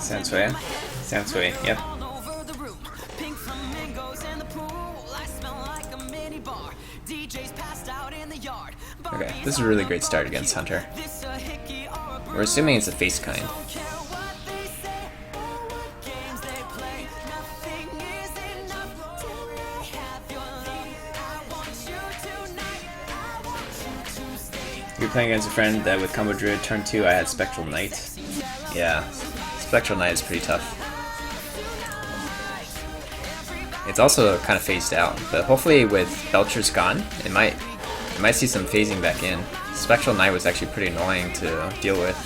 Sansui. Sansui, yep. Okay, this is a really great start against Hunter. We're assuming it's a face kind. You're playing against a friend that with Combo Druid, turn 2 I had Spectral Knight. Yeah, Spectral Knight is pretty tough. It's also kind of phased out, but hopefully with Belcher's gone, it might see some phasing back in. Spectral Knight was actually pretty annoying to deal with.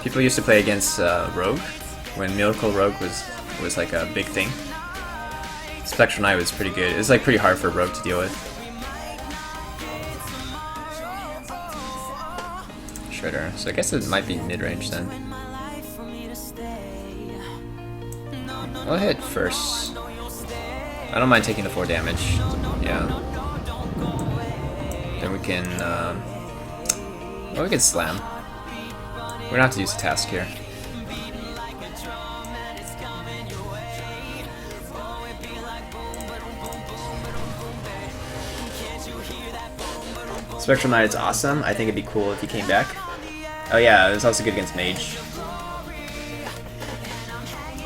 People used to play against Rogue, when Miracle Rogue was like a big thing. Spectral Knight was pretty good. It was like pretty hard for Rogue to deal with. Shredder. So I guess it might be mid-range then. I'll hit first. I don't mind taking the 4 damage. Yeah. Then we can well, we can slam. We're gonna have to use a task here. Spectral Knight is awesome. I think it'd be cool if he came back. Oh yeah, it was also good against Mage.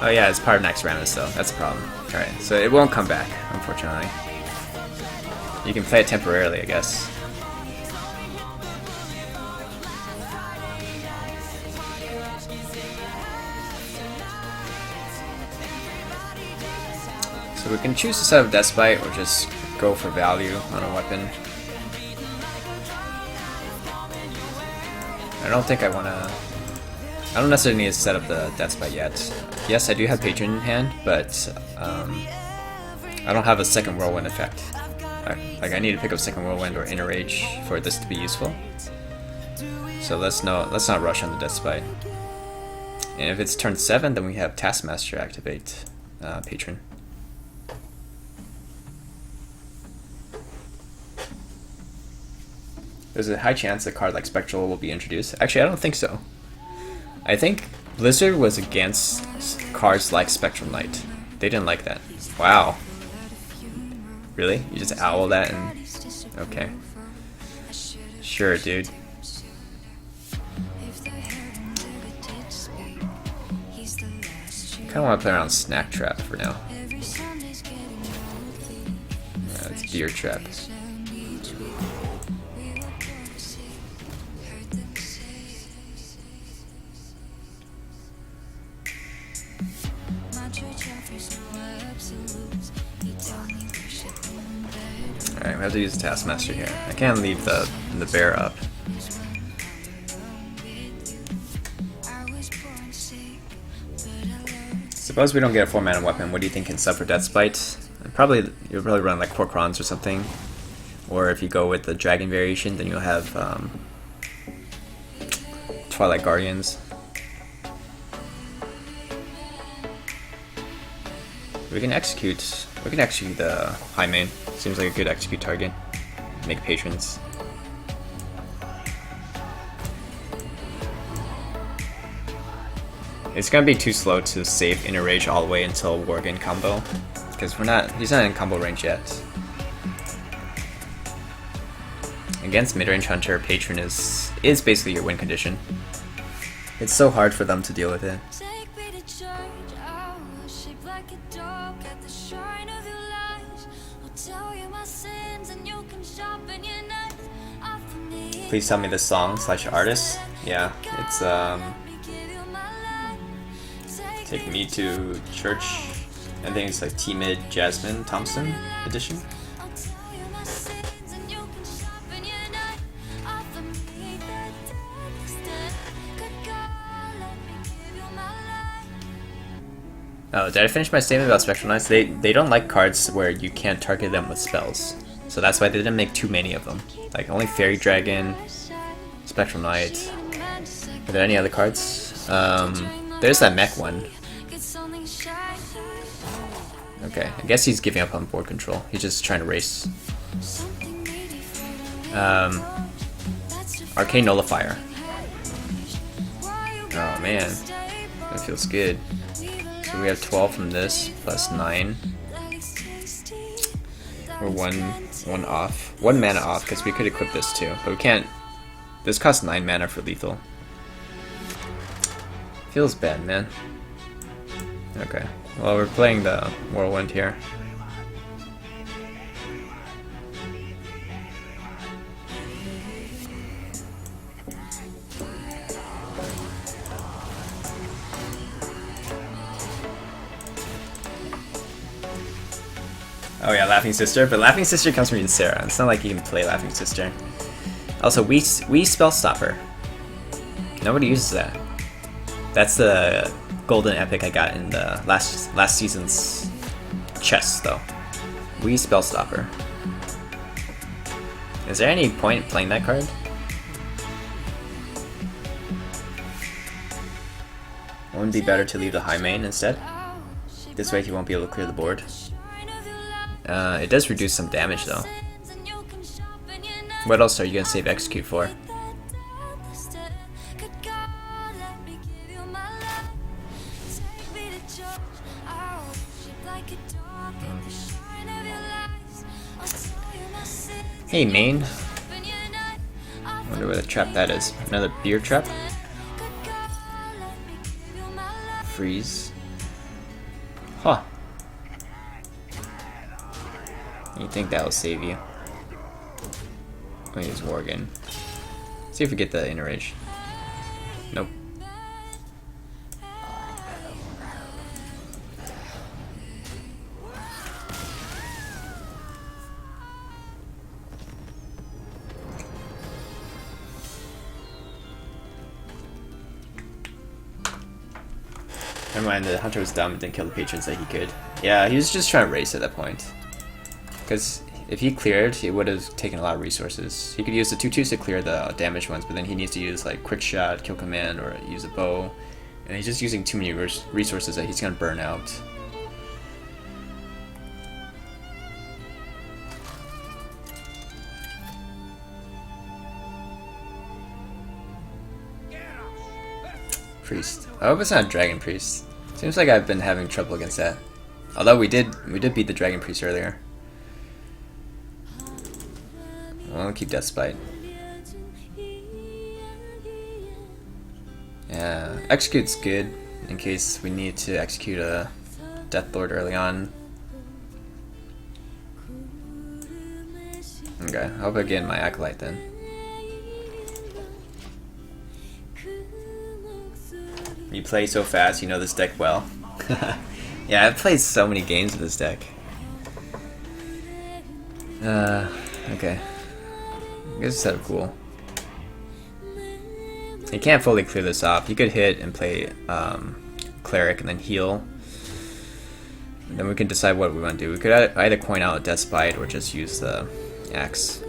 Oh yeah, it's part of next round though. That's the problem. Alright, so it won't come back, unfortunately. You can play it temporarily, I guess. So we can choose to set up Deathbite or just go for value on a weapon. I don't think I don't necessarily need to set up the Deathbite yet. Yes, I do have Patron in hand, but I don't have a second Whirlwind effect. I need to pick up second Whirlwind or Inner Rage for this to be useful. So let's not rush on the Deathbite. And if it's turn 7, then we have Taskmaster activate Patron. There's a high chance a card like Spectral will be introduced. Actually, I don't think so. I think Blizzard was against cards like Spectral Knight. They didn't like that. Wow. Really? You just owl that and... Okay. Sure, dude. Kinda wanna play around Snack Trap for now. Yeah, it's Beer Trap. Alright, we have to use the Taskmaster here. I can't leave the bear up. Suppose we don't get a 4-mana weapon, what do you think can sub for Deathbite? You'll probably run like Porkrons or something. Or if you go with the Dragon variation, then you'll have Twilight Guardians. We can execute the High Main. Seems like a good execute target. Make patrons. It's gonna be too slow to save Inner Rage all the way until Worgen combo, because he's not in combo range yet. Against mid-range Hunter, Patron is basically your win condition. It's so hard for them to deal with it. Please tell me the song / artist. Yeah, it's Take Me to Church. I think it's like T-Mid Jasmine Thompson edition. Oh, did I finish my statement about Spectral Knights? They don't like cards where you can't target them with spells. So that's why they didn't make too many of them. Like only Fairy Dragon, Spectral Knight. Are there any other cards? There's that mech one. Okay, I guess he's giving up on board control. He's just trying to race. Arcane Nullifier. Oh man, that feels good. So we have 12 from this, plus 9. We're one off. 1 mana off, because we could equip this too. But we can't. This costs 9 mana for lethal. Feels bad, man. Okay. Well, we're playing the Whirlwind here. Oh yeah, Laughing Sister, but Laughing Sister comes from Ysera. It's not like you can play Laughing Sister. Also, we Spell Stopper. Nobody uses that. That's the golden epic I got in the last season's chest, though. We Spell Stopper. Is there any point in playing that card? Wouldn't it be better to leave the high main instead? This way he won't be able to clear the board. It does reduce some damage though. What else are you gonna save Execute for? Hey main. Wonder where the trap that is. Another beer trap? Freeze. Huh. You think that'll save you? Let me use War again. See if we get the inner rage. Nope. Never mind, the hunter was dumb and didn't kill the patrons that he could. Yeah, he was just trying to race at that point. Because if he cleared, he would have taken a lot of resources. He could use the 2/2s to clear the damaged ones, but then he needs to use like Quick Shot, Kill Command, or use a bow. And he's just using too many resources that he's gonna burn out. Priest. I hope it's not Dragon Priest. Seems like I've been having trouble against that. Although we did beat the Dragon Priest earlier. I'll keep Death Spite. Yeah, Execute's good in case we need to execute a Death Lord early on. Okay, I hope I get my Acolyte then. You play so fast, you know this deck well. Yeah, I've played so many games with this deck. Okay. I guess it's set up cool. You can't fully clear this off. You could hit and play Cleric and then heal. And then we can decide what we want to do. We could either coin out a Death Spite or just use the Axe.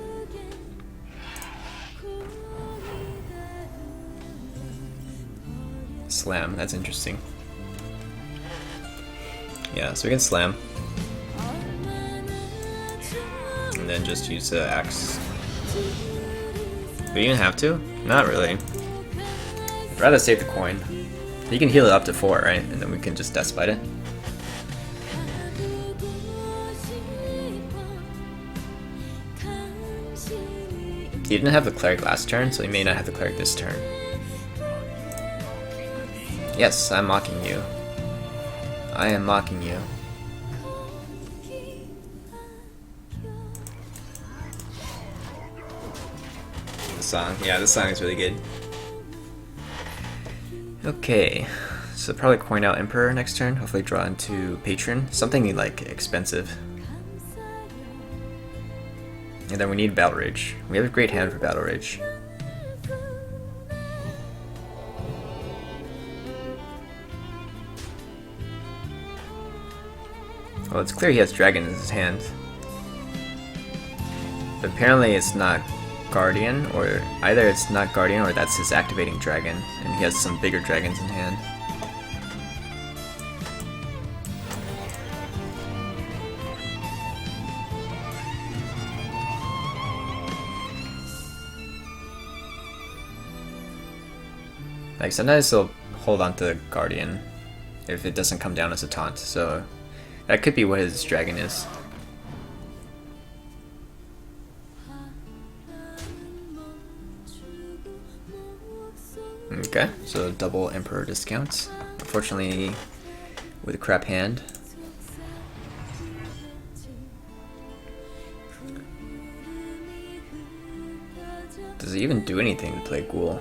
Slam, that's interesting. Yeah, so we can slam. And then just use the Axe. Do we even have to? Not really. I'd rather save the coin. You can heal it up to 4, right? And then we can just Death Spite it. He didn't have the Cleric last turn, so he may not have the Cleric this turn. Yes, I'm mocking you. I am mocking you. The song. Yeah, this song is really good. Okay. So probably coin out Emperor next turn. Hopefully draw into Patron. Something like expensive. And then we need Battle Rage. We have a great hand for Battle Rage. Well, it's clear he has Dragon in his hand. But apparently it's not Guardian, or either it's not Guardian or that's his activating dragon, and he has some bigger dragons in hand. Like sometimes he'll hold on to Guardian if it doesn't come down as a taunt, so that could be what his dragon is. Okay, so double Emperor discount. Unfortunately, with a crap hand. Does it even do anything to play Ghoul?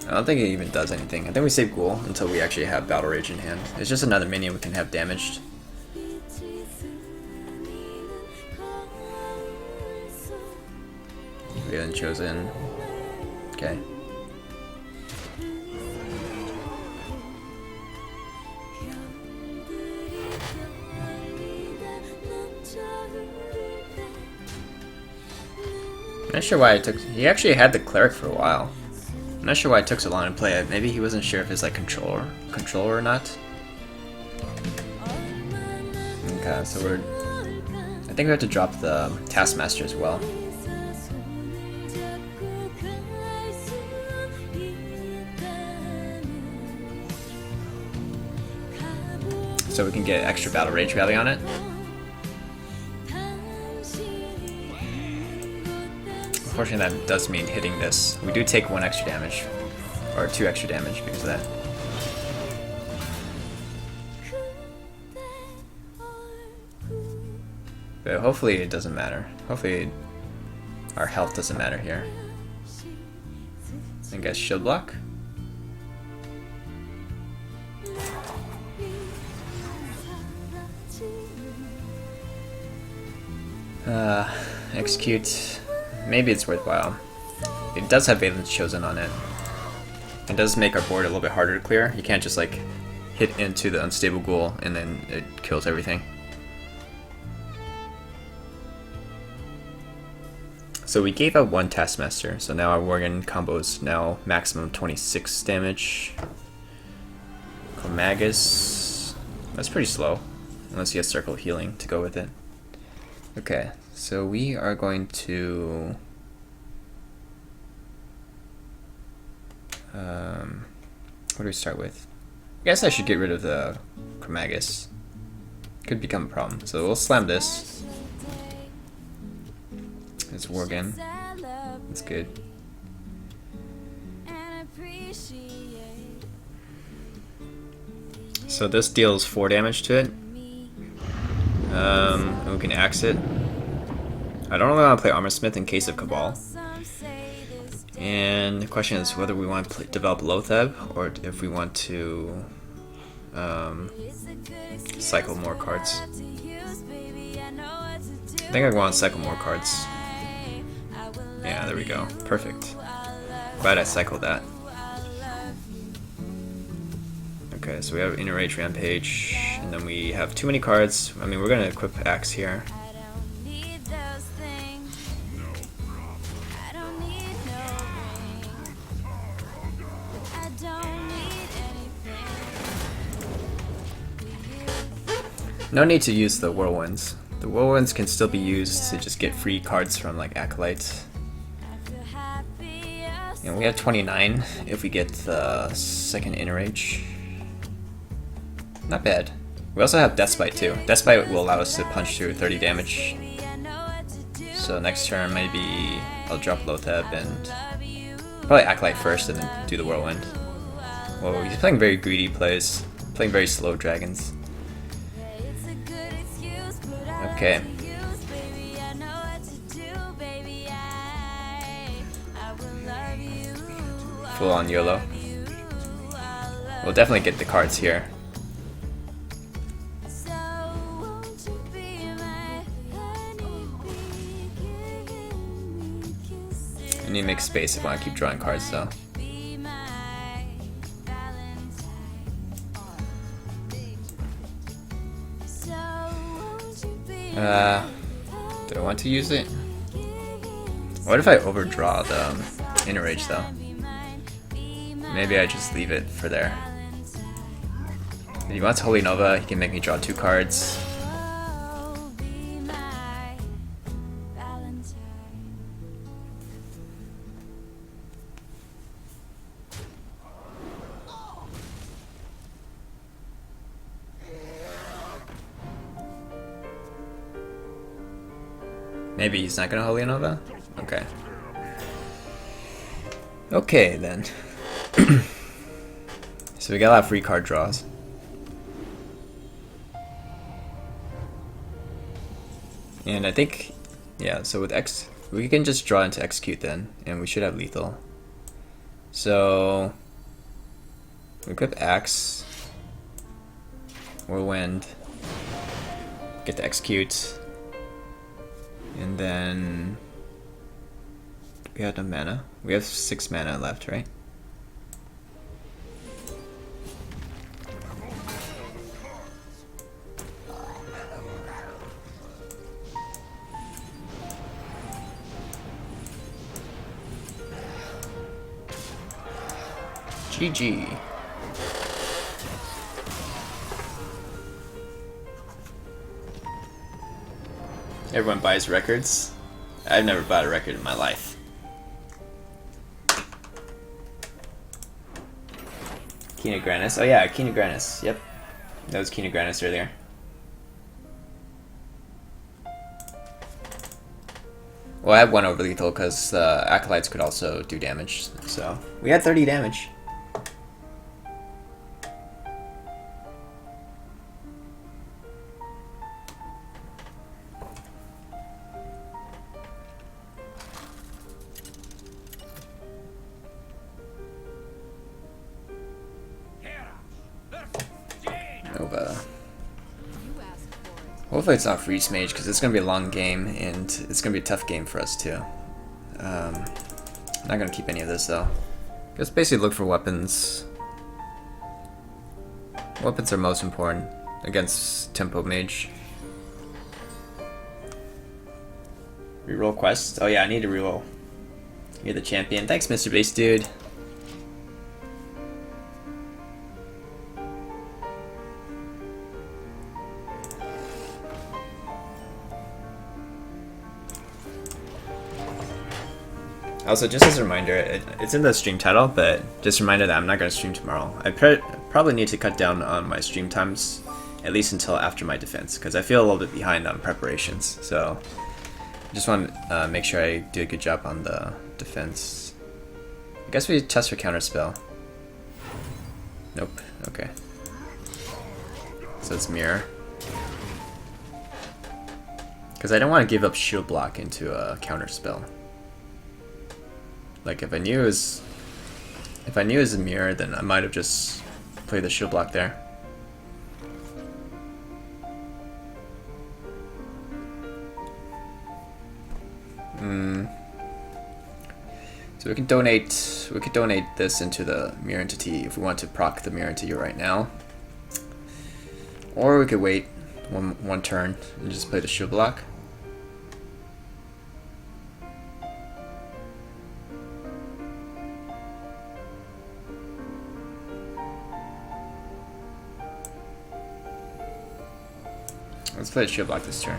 I don't think it even does anything. I think we save Ghoul until we actually have Battle Rage in hand. It's just another minion we can have damaged. We haven't chosen. Okay. I'm not sure why it took. He actually had the cleric for a while. I'm not sure why it took so long to play it. Maybe he wasn't sure if it's like controller or not. Okay, so we're. I think we have to drop the Taskmaster as well. So we can get extra Battle Rage Rally on it. Unfortunately, that does mean hitting this. We do take 1 extra damage, or 2 extra damage because of that. But hopefully it doesn't matter. Hopefully our health doesn't matter here. I guess shield block. Execute. Maybe it's worthwhile. It does have Valen's Chosen on it. It does make our board a little bit harder to clear. You can't just like hit into the unstable ghoul and then it kills everything. So we gave up 1 Taskmaster, so now our Worgen combo is now maximum 26 damage. Chromagus. That's pretty slow, unless you have Circle Healing to go with it. Okay, so we are going to what do we start with? I guess I should get rid of the Chromagus. Could become a problem. So we'll slam this. It's Worgen. That's good. So this deals 4 damage to it. And we can axe it. I don't really want to play Armor Smith in case of Cabal. And the question is whether we want to develop Loatheb or if we want to cycle more cards. I think I want to cycle more cards. Yeah, there we go. Perfect. Glad I cycled that. Okay, so we have Inner Rage Rampage, and then we have too many cards. I mean, we're going to equip Axe here. No need to use the Whirlwinds. The Whirlwinds can still be used to just get free cards from like Acolyte. And we have 29 if we get the second Inner Rage. Not bad. We also have Deathbite too. Deathbite will allow us to punch through 30 damage. So next turn maybe I'll drop Loatheb and probably Acolyte first and then do the Whirlwind. Whoa, he's playing very greedy plays. Playing very slow dragons. Okay. Full on YOLO. We'll definitely get the cards here. I need to make space if I want to keep drawing cards though. Do I want to use it? What if I overdraw the Inner Rage though? Maybe I just leave it for there. If he wants Holy Nova, he can make me draw 2 cards. Maybe he's not gonna Holy Nova? Okay. Okay then. So we got a lot of free card draws. And I think, yeah, so with X, we can just draw into Execute then, and we should have lethal. So, equip Axe, Whirlwind, get to Execute, and then we have no mana. We have 6 mana left, right? GG. Everyone buys records. I've never bought a record in my life. Kina Grannis. Oh yeah, Kina Grannis. Yep. That was Kina Grannis earlier. Well, I have 1 over lethal because Acolytes could also do damage. So we had 30 damage. Nova. Hopefully it's not Freeze Mage because it's going to be a long game and it's going to be a tough game for us too. Not going to keep any of this though. Just basically look for weapons. Weapons are most important against Tempo Mage. Reroll quest? Oh yeah, I need to reroll. You're the champion. Thanks, Mr. Base Dude. Also, just as a reminder, it's in the stream title, but just a reminder that I'm not going to stream tomorrow. I probably need to cut down on my stream times, at least until after my defense, because I feel a little bit behind on preparations. So, I just want to make sure I do a good job on the defense. I guess we test for counterspell. Nope. Okay. So it's mirror. Because I don't want to give up shield block into a counterspell. Like if I knew it was a mirror, then I might have just played the shield block there. So we could donate this into the mirror entity if we want to proc the mirror entity right now. Or we could wait one turn and just play the shield block. Let's play the shield block this turn.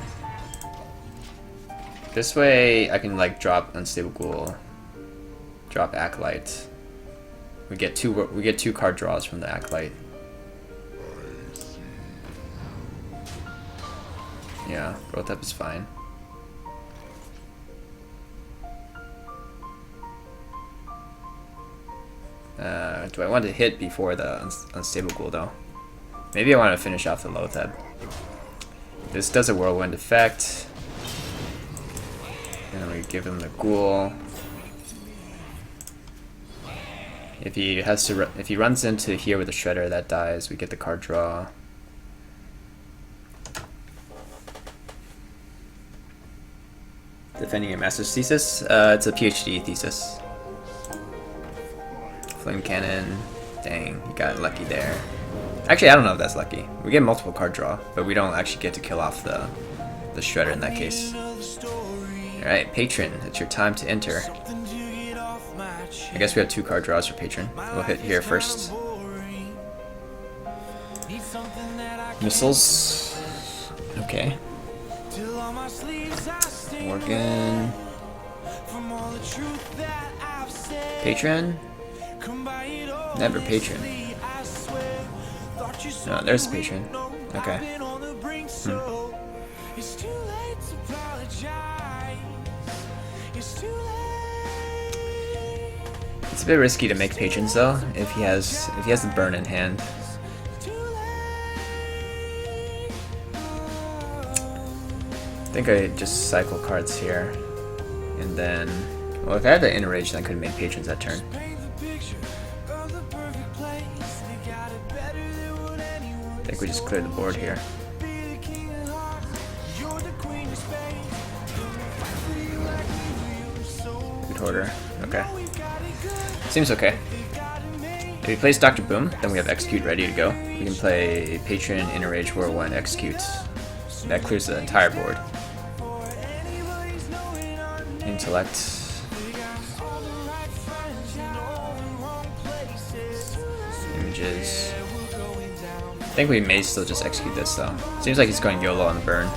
This way I can like drop Unstable Ghoul, drop Acolyte. We get two card draws from the Acolyte. Yeah, growth up is fine. Do I want to hit before the Unstable Ghoul though? Maybe I want to finish off the Loatheb. This does a whirlwind effect. And we give him the Ghoul. If he runs into here with a Shredder that dies, we get the card draw. Defending your master's thesis? It's a PhD thesis. Flame Cannon. Dang, you got lucky there. Actually, I don't know if that's lucky. We get multiple card draw, but we don't actually get to kill off the Shredder in that case. Alright, Patron, it's your time to enter. I guess we have 2 card draws for Patron. We'll hit here first. Missiles. Okay. Morgan. Patron? Never Patron. No, there's Patron. Okay. It's a bit risky to make patrons though if he has the burn in hand. I think I just cycle cards here, and then, well, if I had the inner rage, then I could have made patrons that turn. I think we just clear the board here. Good order. Okay. Seems okay. If he plays Dr. Boom, then we have Execute ready to go. We can play Patron, Inner Rage, War 1, Execute. That clears the entire board. Intellect. Images. I think we may still just execute this though. Seems like he's going YOLO on the burn.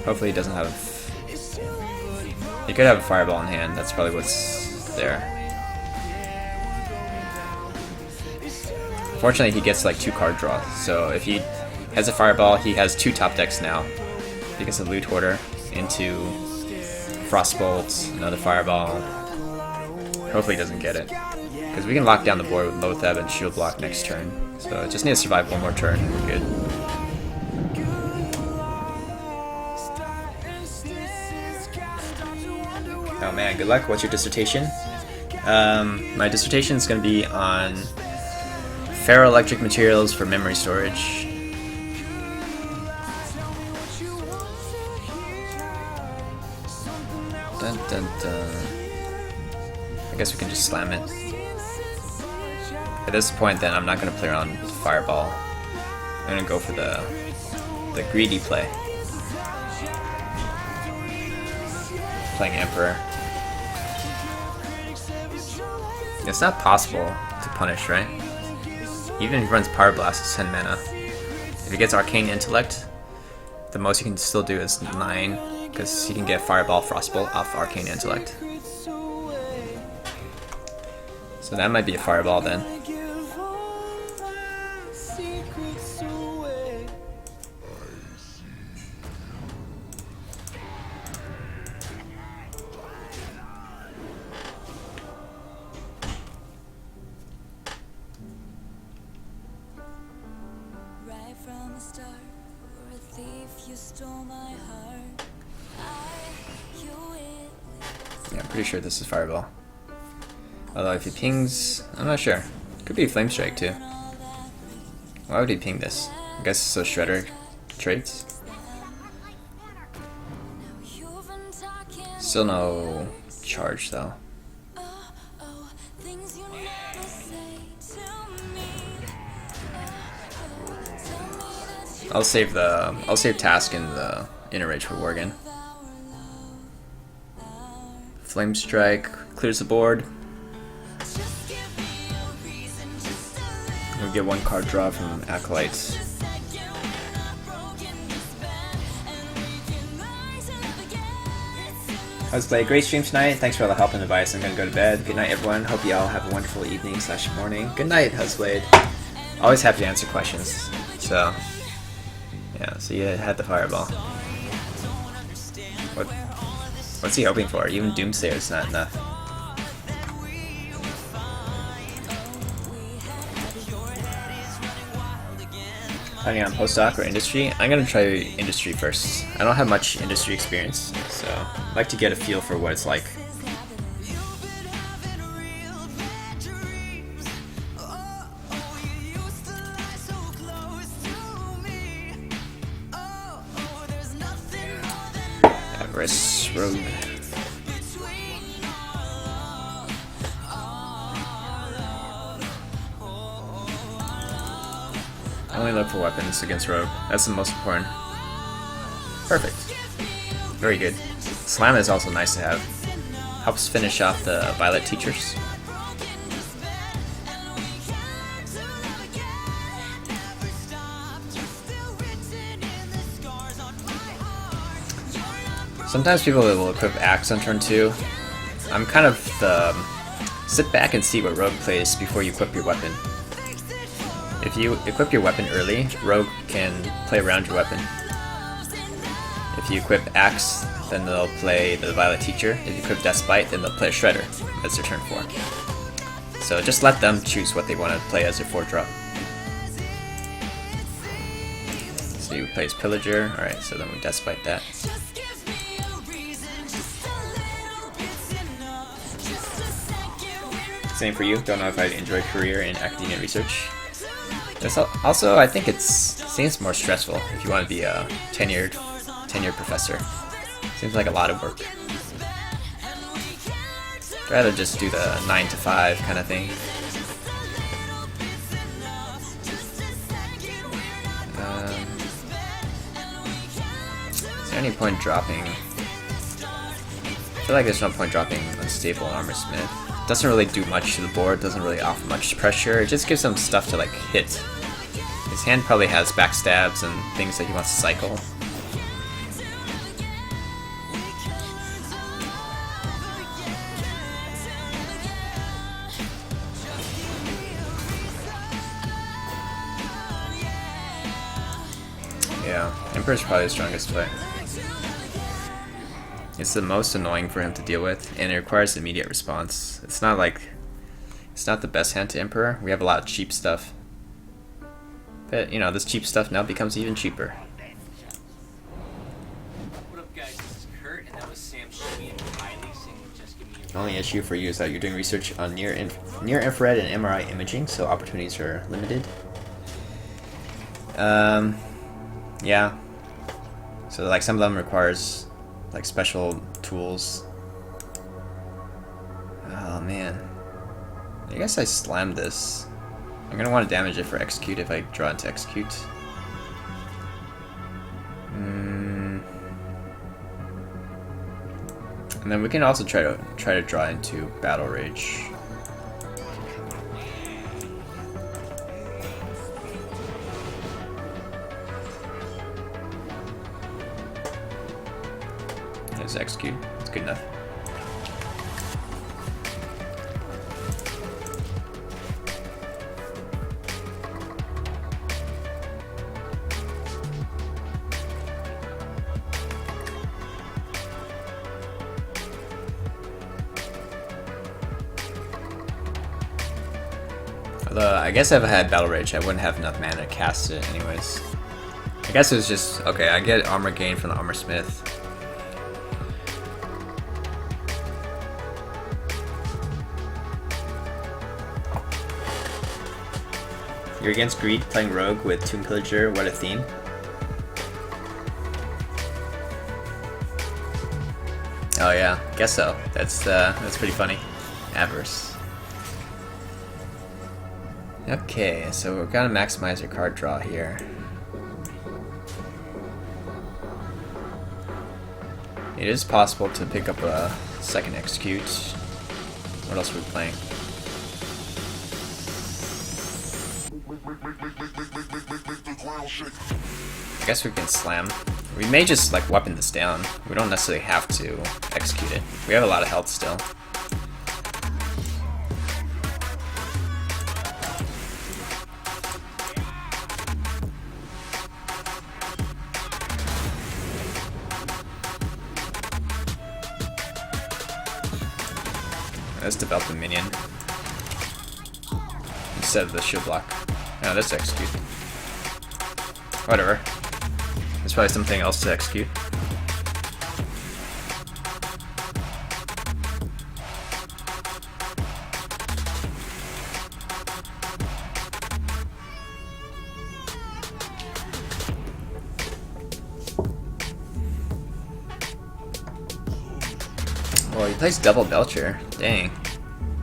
Hopefully he doesn't have... He could have a fireball in hand, that's probably what's there. Fortunately he gets like 2 card draws, so if he has a fireball, he has 2 top decks now. He gets a Loot Hoarder into Frostbolt, another fireball. Hopefully he doesn't get it, because we can lock down the board with Loatheb and Shield Block next turn. So just need to survive one more turn, we're good. Oh man, good luck. What's your dissertation? My dissertation is going to be on ferroelectric materials for memory storage. Dun, dun, dun. I guess we can just slam it. At this point then, I'm not going to play around with Fireball. I'm going to go for the greedy play. Playing Emperor. It's not possible to punish, right? Even if he runs Power Blast, it's 10 mana. If he gets Arcane Intellect, the most he can still do is 9, because he can get Fireball, Frostbolt off Arcane Intellect. So that might be a Fireball then. Yeah, I'm pretty sure this is Fireball. Although if he pings, I'm not sure. Could be Flame Strike too. Why would he ping this? I guess so Shredder trades. Still no charge though. I'll save Task in the Inner Rage for Worgen. Flame Strike clears the board. We get 1 card draw from Acolytes. How's play? Great stream tonight. Thanks for all the help and advice. I'm gonna go to bed. Good night, everyone. Hope you all have a wonderful evening / morning. Good night, Husblade. Always happy to answer questions. So, yeah. So you had the Fireball. What's he hoping for? Even Doomsayer is not enough. Planning on postdoc or industry? I'm gonna try industry first. I don't have much industry experience, so I'd like to get a feel for what it's like. Avarice, Rogue. I only look for weapons against Rogue. That's the most important. Perfect. Very good. Slam is also nice to have. Helps finish off the Violet Teachers. Sometimes people will equip Axe on turn 2. I'm kind of the sit back and see what Rogue plays before you equip your weapon. If you equip your weapon early, Rogue can play around your weapon. If you equip Axe, then they'll play the Violet Teacher. If you equip Deathbite, then they'll play Shredder as their turn 4. So just let them choose what they want to play as their 4-drop. So you plays Pillager, alright, so then we Deathbite that. Same for you, don't know if I'd enjoy a career in academia research. There's also, I think seems more stressful if you want to be a tenured professor. Seems like a lot of work. I'd rather just do the 9 to 5 kind of thing. Is there any point dropping? I feel like there's no point dropping Unstable Armor Smith. Doesn't really do much to the board, doesn't really offer much pressure, it just gives him stuff to like hit. His hand probably has backstabs and things that he wants to cycle. Yeah, Emperor's probably the strongest play. It's the most annoying for him to deal with, and it requires immediate response. It's not the best hand to Emperor. We have a lot of cheap stuff. But, you know, this cheap stuff now becomes even cheaper. What up, guys? This is Kurt, and that was Sam Shimmy and Kylie singing Just Give Me Your The only issue for you is that you're doing research on near infrared and MRI imaging, so opportunities are limited. Yeah. So like some of them requires like special tools. Oh man. I guess I slammed this. I'm gonna want to damage it for execute if I draw into execute. And then we can also try to draw into Battle Rage. Let's execute. It's good enough. Although, I guess if I had Battle Rage, I wouldn't have enough mana to cast it anyways. I guess it was just, okay, I get armor gain from the Armor Smith. You're against Greed, playing Rogue with Tomb Pillager, what a theme. Oh yeah, guess so. That's pretty funny. Adverse. Okay, so we're gonna maximize your card draw here. It is possible to pick up a second execute. What else are we playing? I guess we can slam. We may just like weapon this down. We don't necessarily have to execute it. We have a lot of health still. Let's develop a minion instead of the shield block. No, let's execute. Whatever. There's probably something else to execute. Well, he plays Double Belcher. Dang.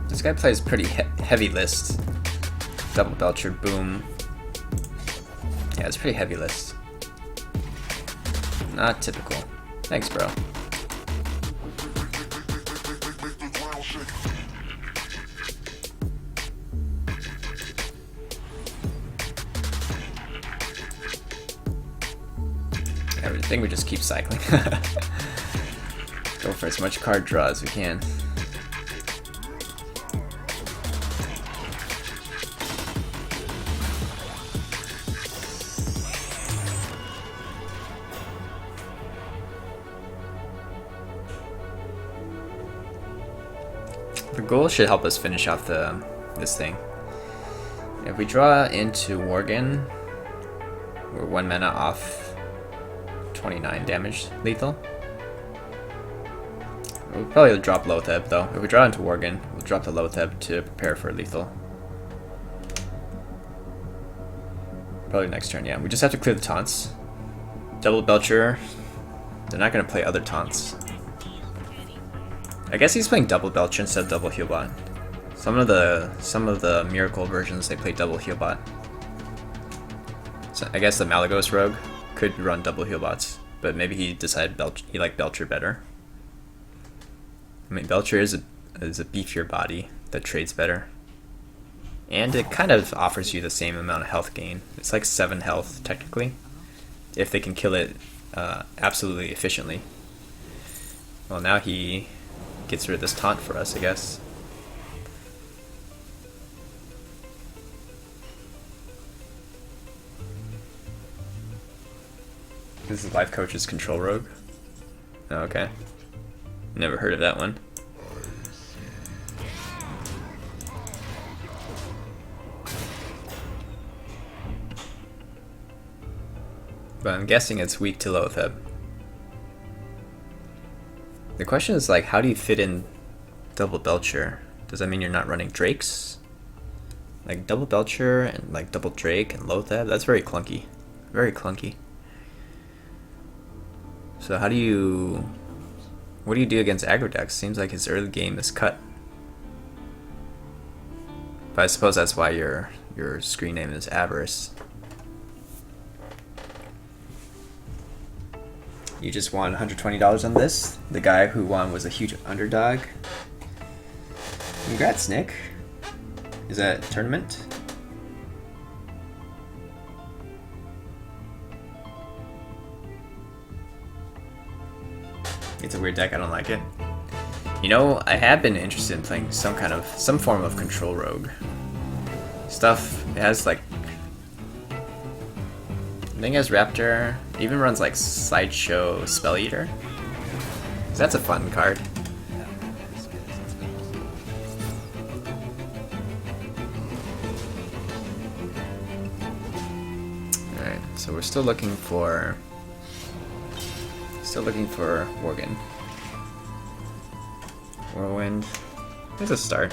This guy plays pretty heavy list. Double Belcher, boom. Yeah, it's a pretty heavy list. Not typical. Thanks, bro. Yeah, I think we just keep cycling. Go for as much card draw as we can. Ghoul should help us finish off this thing. If we draw into Worgen, we're 1 mana off 29 damage lethal. We'll probably drop Lotheb though. If we draw into Worgen, we'll drop the Lotheb to prepare for lethal. Probably next turn, yeah. We just have to clear the taunts. Double Belcher. They're not going to play other taunts. I guess he's playing double Belcher instead of double Healbot. Some of the Miracle versions, they play double Healbot. So I guess the Malagos Rogue could run double Healbots, but maybe he decided he liked Belcher better. I mean, Belcher is a beefier body that trades better. And it kind of offers you the same amount of health gain. It's like 7 health, technically, if they can kill it absolutely efficiently. Well, now he gets rid of this taunt for us, I guess. This is Life Coach's Control Rogue. Oh, okay. Never heard of that one. But I'm guessing it's weak to Lotheb. The question is, like, how do you fit in double Belcher? Does that mean you're not running Drakes? Like, double Belcher and, like, double Drake and Lotheb? That's very clunky. Very clunky. So how do you... What do you do against aggro decks? Seems like his early game is cut. But I suppose that's why your screen name is Avarice. You just won $120 on this. The guy who won was a huge underdog. Congrats, Nick. Is that a tournament? It's a weird deck, I don't like it. You know, I have been interested in playing some form of control rogue. Stuff, it has like... I think it has Raptor, it even runs like Sideshow Spell Eater. So that's a fun card. Alright, so we're still looking for Worgen. Whirlwind. There's a start.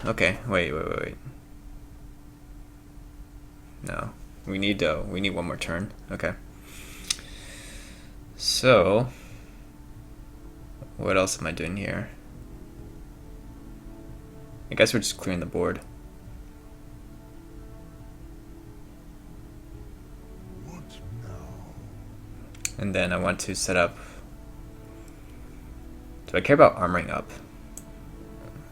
Okay, wait. No, we need one more turn. Okay. So, what else am I doing here? I guess we're just clearing the board. And then I want to set up... Do I care about armoring up?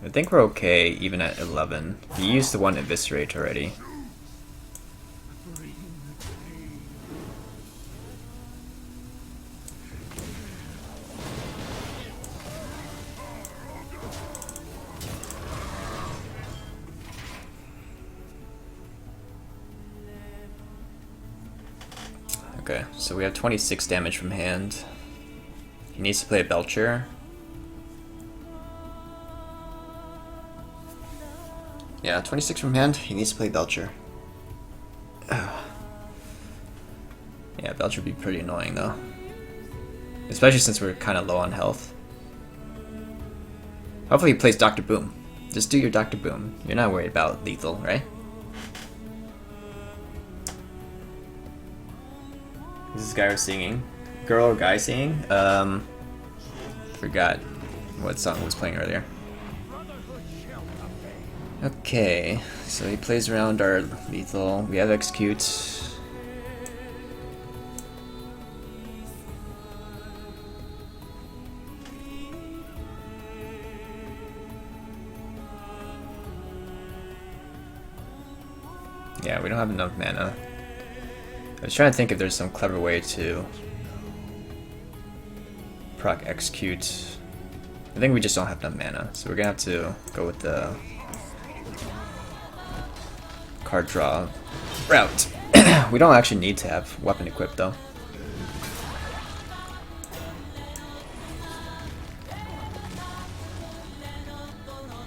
I think we're okay even at 11. He used the one Eviscerate already. Okay, so we have 26 damage from hand. He needs to play a Belcher. Yeah, 26 from hand. He needs to play Belcher. Yeah, Belcher would be pretty annoying though. Especially since we're kind of low on health. Hopefully he plays Dr. Boom. Just do your Dr. Boom. You're not worried about lethal, right? Is this guy we're singing? Girl or guy singing? Forgot what song was playing earlier. Okay, so he plays around our lethal. We have Execute. Yeah, we don't have enough mana. I was trying to think if there's some clever way to proc Execute. I think we just don't have enough mana, so we're gonna have to go with the card draw route. We don't actually need to have weapon equipped though.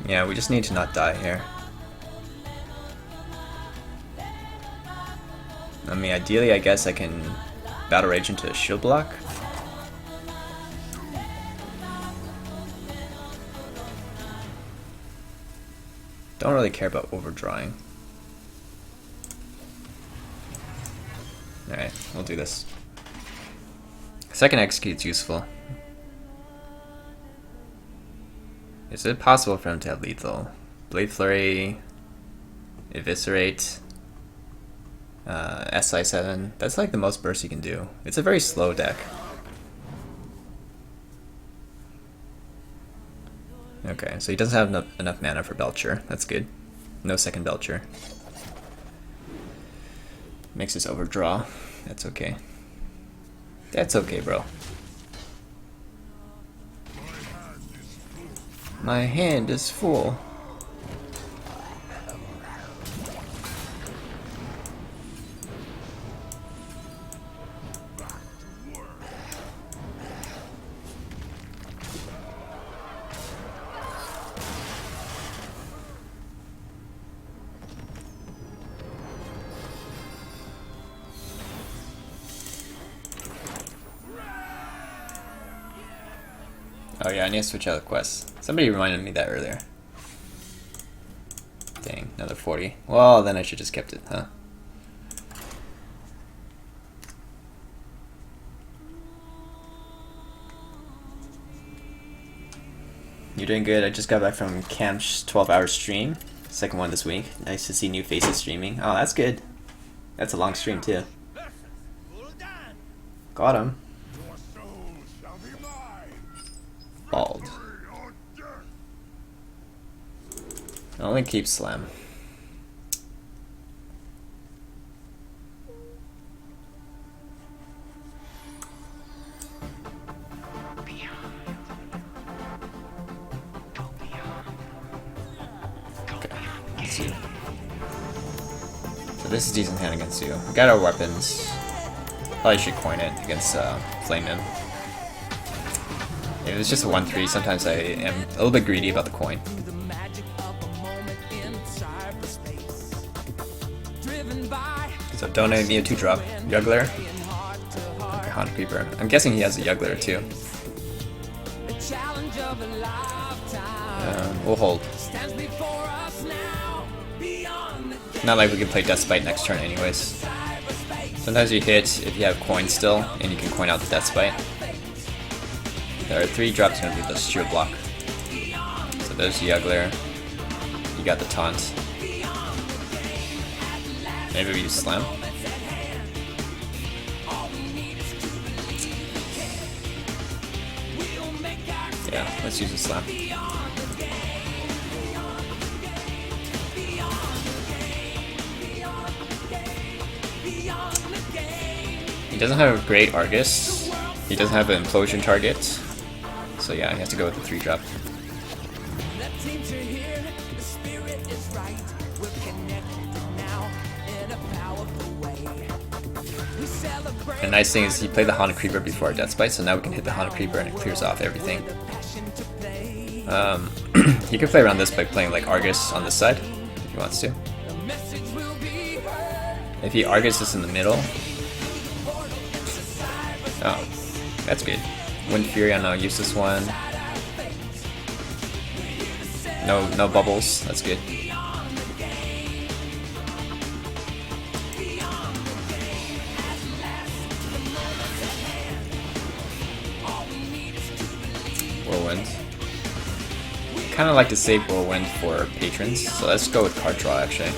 Yeah, we just need to not die here. I mean, ideally, I guess I can Battle Rage into a shield block. Don't really care about overdrawing. Alright, we'll do this. Second Execute's useful. Is it possible for him to have lethal? Blade Flurry, Eviscerate, SI7. That's like the most burst you can do. It's a very slow deck. Okay, so he doesn't have enough mana for Belcher. That's good. No second Belcher. Makes us overdraw. That's okay. That's okay, bro. My hand is full. Oh yeah, I need to switch out the quests. Somebody reminded me that earlier. Dang, another 40. Well, then I should just kept it, huh? You're doing good. I just got back from Camp's 12-hour stream. Second one this week. Nice to see new faces streaming. Oh, that's good. That's a long stream too. Got him. Bald. I only keep Slam. Okay, let's see. So this is decent hand against you. We got our weapons. Probably should coin it against Flame Imp. If it's just a 1-3, sometimes I am a little bit greedy about the coin. So donate me a 2-drop. Juggler. Okay, Haunted Creeper. I'm guessing he has a Juggler too. We'll hold. Not like we can play Deathbite next turn anyways. Sometimes you hit if you have coins still, and you can coin out the Deathbite. There are 3 drops going to be the shield block. So there's Juggler. You got the taunt. Maybe we use Slam. Yeah, let's use a Slam. He doesn't have a great Argus. He doesn't have an implosion target. So yeah, he has to go with the 3-drop. The nice thing is he played the Haunted Creeper before our Deathbite, so now we can hit the Haunted Creeper and it clears off everything. He can play around this by playing like Argus on this side, if he wants to. If he Argus is in the middle... Oh, that's good. Wind Fury, I know, use this one. No bubbles, that's good. Whirlwind. Kind of like to save Whirlwind for patrons, so let's go with card draw actually.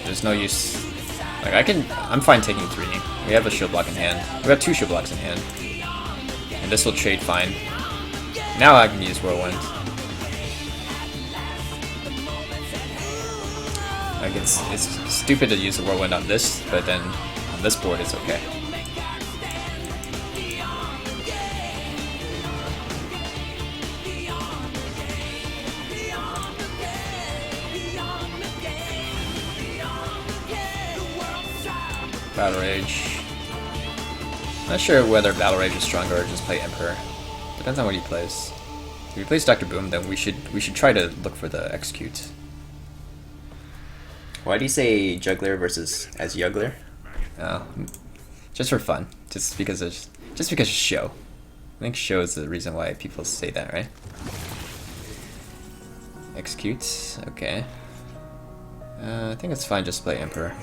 There's no use. Like I'm fine taking 3. We have a shield block in hand. We have 2 shield blocks in hand, and this will trade fine. Now I can use Whirlwind. Like it's stupid to use the Whirlwind on this, but then on this board it's okay. Battle Rage. Not sure whether Battle Rage is stronger or just play Emperor. Depends on what he plays. If he plays Dr. Boom, then we should try to look for the Execute. Why do you say Juggler versus as Juggler? Oh, just for fun. Just because of show. I think show is the reason why people say that, right? Execute. Okay. I think it's fine. Just play Emperor.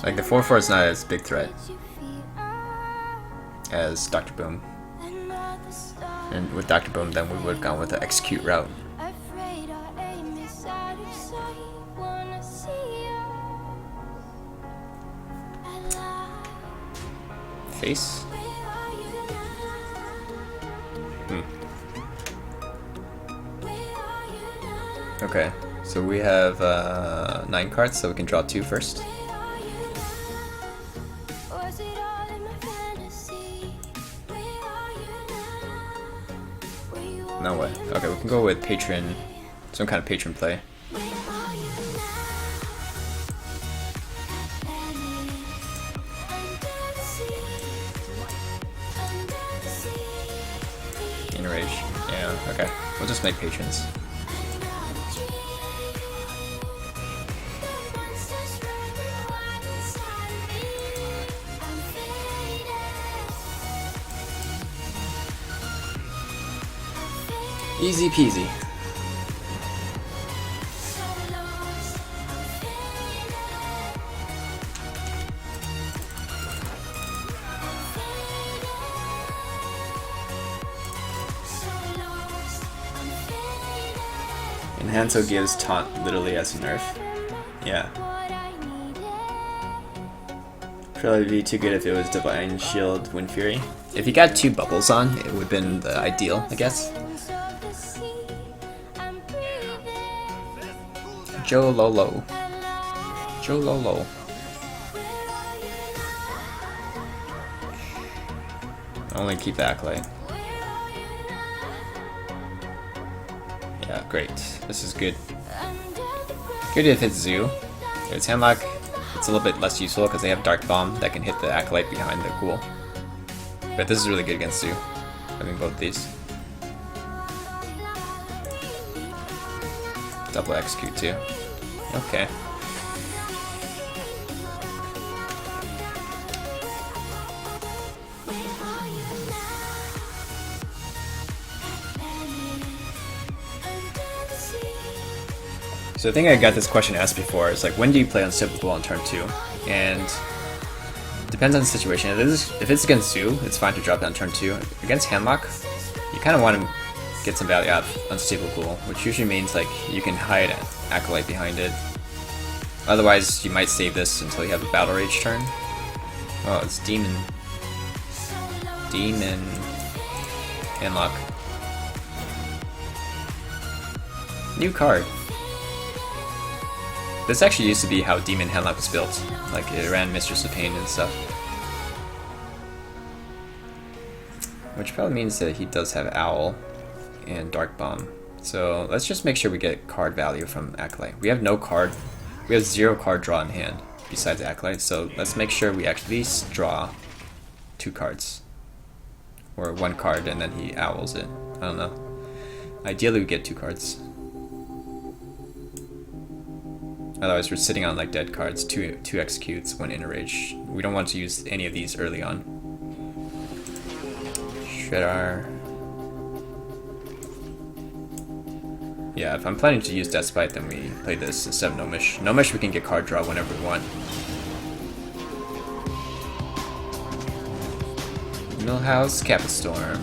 Like the 4/4 is not as big threat as Dr. Boom. And with Dr. Boom, then we would have gone with the Execute route. Face? Okay, so we have 9 cards, so we can draw 2 first. No way. Okay, we can go with patron, some kind of patron play. Enrage. Yeah, okay. We'll just make patrons. Easy peasy. Enhanso gives taunt literally as a nerf. Yeah. Probably be too good if it was Divine Shield, Wind Fury. If he got 2 bubbles on, it would have been the ideal, I guess. Joe Lolo. Joe Lolo. Only keep the Acolyte. Yeah, great. This is good. Good if it's Zoo. If it's Handlock, it's a little bit less useful because they have Dark Bomb that can hit the Acolyte behind the Ghoul. But this is really good against Zoo, having both these. Double Execute too. Okay. So I think I got this question asked before. It's like, when do you play Unstable Ghoul on turn 2? And depends on the situation. If it's against Zoo, it's fine to drop down turn 2. Against Handlock, you kind of want to get some value out of Unstable Ghoul, which usually means like you can hide Acolyte behind it. Otherwise, you might save this until you have a Battle Rage turn. Oh, it's Demon Handlock. New card. This actually used to be how Demon Handlock was built. Like, it ran Mistress of Pain and stuff. Which probably means that he does have Owl and Dark Bomb. So let's just make sure we get card value from Acolyte. We have no card. We have 0 card draw in hand besides Acolyte, so let's make sure we actually draw 2 cards. Or 1 card and then he owls it. I don't know. Ideally we get 2 cards. Otherwise we're sitting on like dead cards, 2 executes, 1 inner rage. We don't want to use any of these early on. Shredder. Yeah, if I'm planning to use Deathbite, then we play this instead of Gnomish. Gnomish we can get card draw whenever we want. Millhouse, Capstorm.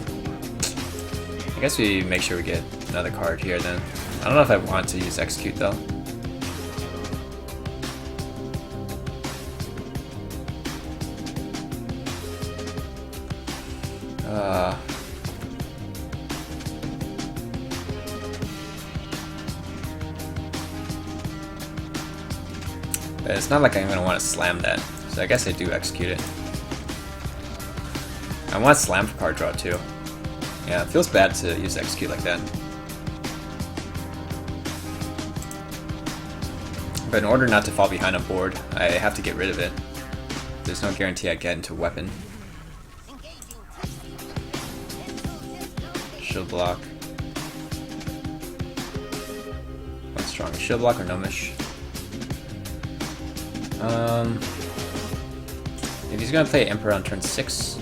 I guess we make sure we get another card here then. I don't know if I want to use Execute though. But it's not like I'm going to want to slam that, so I guess I do execute it. I want to slam for card draw too. Yeah, it feels bad to use execute like that. But in order not to fall behind on board, I have to get rid of it. There's no guarantee I get into weapon. Shield block. What's strong? Shield block or Gnomish? If he's gonna play Emperor on turn 6.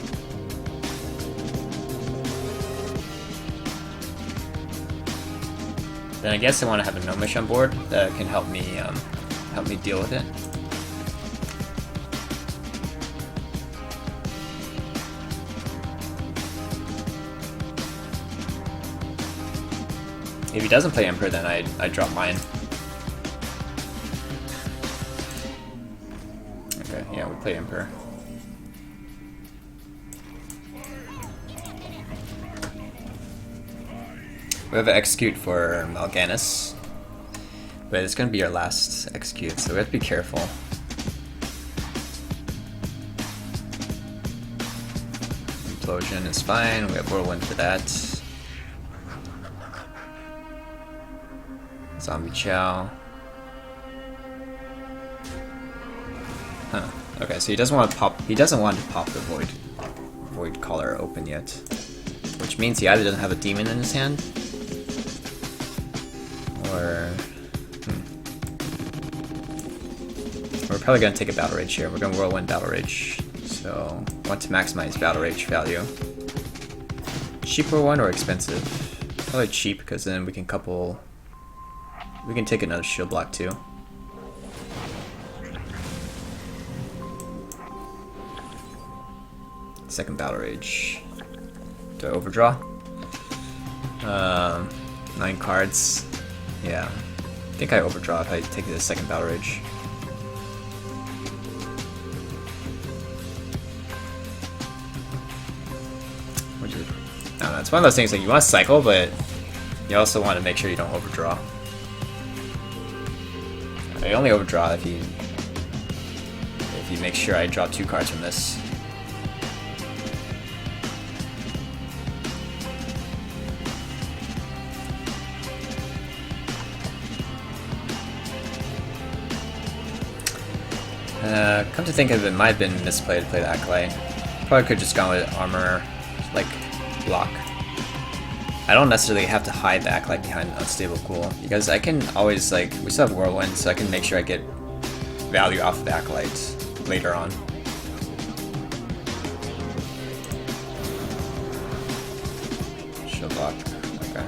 Then I guess I want to have a Gnomish on board that can help me deal with it. If he doesn't play Emperor, then I drop mine. Okay, yeah, we play Emperor. We have an execute for Mal'Ganis, but it's going to be our last execute, so we have to be careful. Implosion is fine, we have Whirlwind for that. Zombie Chow. Huh. Okay, so he doesn't want to pop. He doesn't want to pop the Void Collar open yet, which means he either doesn't have a demon in his hand, or we're probably gonna take a Battle Rage here. We're gonna Whirlwind Battle Rage, so want to maximize Battle Rage value. Cheaper one or expensive? Probably cheap, because then we can couple. We can take another shield block too. Second Battle Rage. Do I overdraw? 9 cards. Yeah. I think I overdraw if I take the second Battle Rage. Which is, I don't know, it's one of those things like you want to cycle, but you also want to make sure you don't overdraw. I only overdraw if you make sure I draw 2 cards from this. Come to think of it, might have been misplayed to play the Acolyte. Probably could have just gone with armor, like, block. I don't necessarily have to hide the Acolyte behind Unstable Ghoul, because I can always, like, we still have Whirlwind, so I can make sure I get value off of the Acolyte later on. Shield block, okay.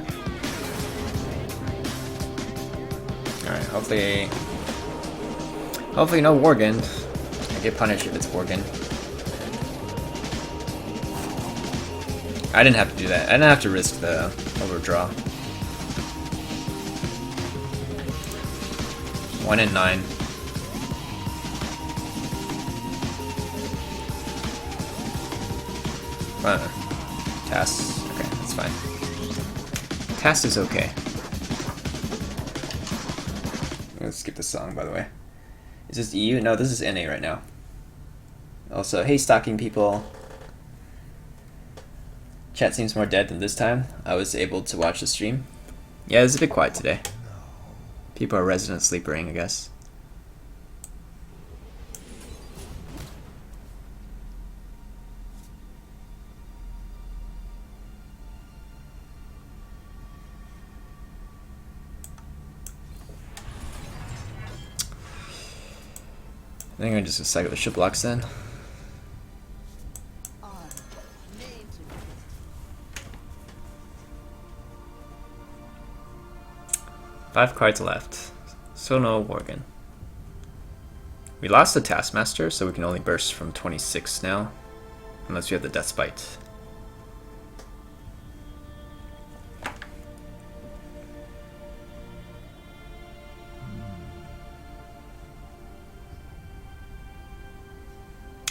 Alright, hopefully no Worgen. I get punished if it's Worgen. I didn't have to do that. I didn't have to risk the overdraw. 1 and 9. Task. Okay, that's fine. Task is okay. Let's skip this song, by the way. Is this EU? No, this is NA right now. Also, hey, stalking people. Chat seems more dead than this time. I was able to watch the stream. Yeah, it's a bit quiet today. People are resident sleepering, I guess. I think I'm just gonna cycle the ship blocks then. Five cards left, so no Worgen. We lost the Taskmaster, so we can only burst from 26 now, unless we have the Death Spite.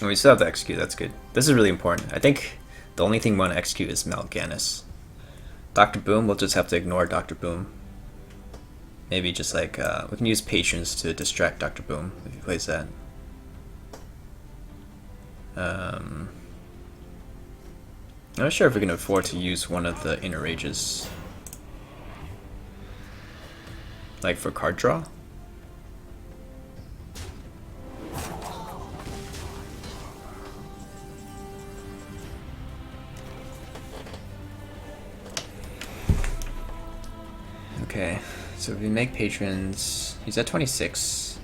And we still have to execute, that's good. This is really important. I think the only thing we want to execute is Mal'Ganis. Dr. Boom, we'll just have to ignore Dr. Boom. Maybe just like, we can use Patience to distract Dr. Boom if he plays that. I'm not sure if we can afford to use one of the Inner Rages. Like for card draw? Okay, so if we make patrons, he's at 26.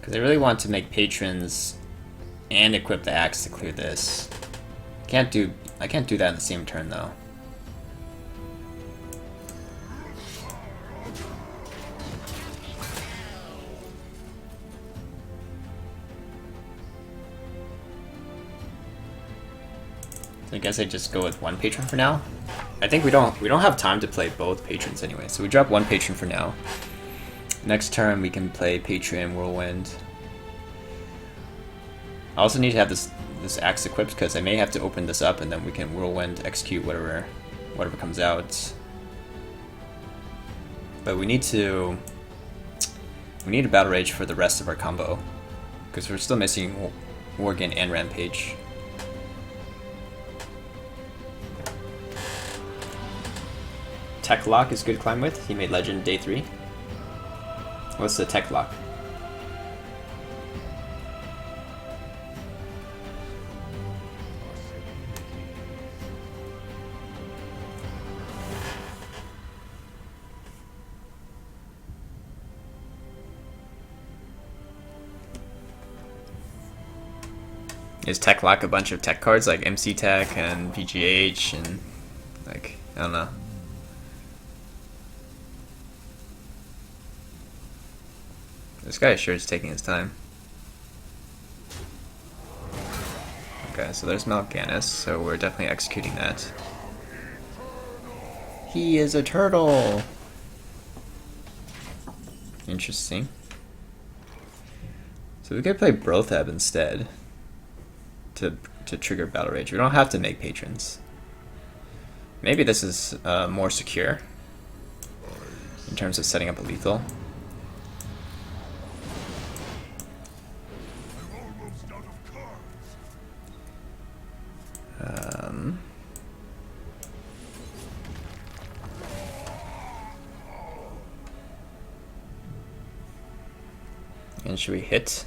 Because I really want to make patrons and equip the axe to clear this. I can't do that in the same turn though. So I guess I just go with one patron for now. I think we don't have time to play both patrons anyway, so we drop one patron for now. Next turn we can play patron Whirlwind. I also need to have this axe equipped because I may have to open this up and then we can Whirlwind execute whatever comes out. But we need a Battle Rage for the rest of our combo because we're still missing Worgen and Rampage. Tech Lock is good to climb with. He made Legend day 3. What's the Tech Lock? Is Tech Lock a bunch of tech cards like MC Tech and VGH and like, I don't know. This guy sure is taking his time. Okay, so there's Mal'Ganis, so we're definitely executing that. He is a turtle! Interesting. So we could play Brothab instead to trigger Battle Rage. We don't have to make patrons. Maybe this is more secure in terms of setting up a lethal. And should we hit?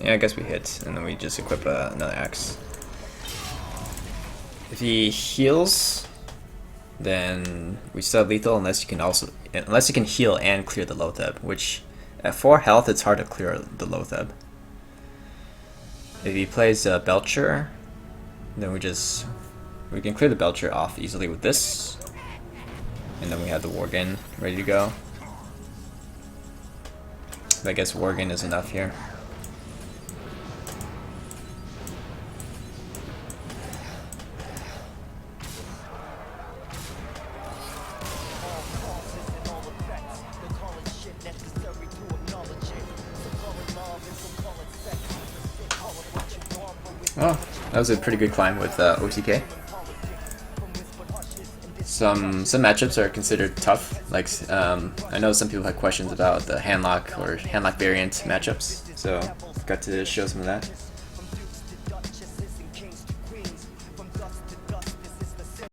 Yeah, I guess we hit, and then we just equip another axe. If he heals, then we still have lethal unless you can heal and clear the Loatheb, which at 4 health it's hard to clear the Loatheb. If he plays Belcher, then we can clear the Belcher off easily with this, and then we have the Worgen ready to go. I guess Worgen is enough here. Oh, that was a pretty good climb with OTK. Some matchups are considered tough. Like I know some people had questions about the handlock or handlock variant matchups, so got to show some of that.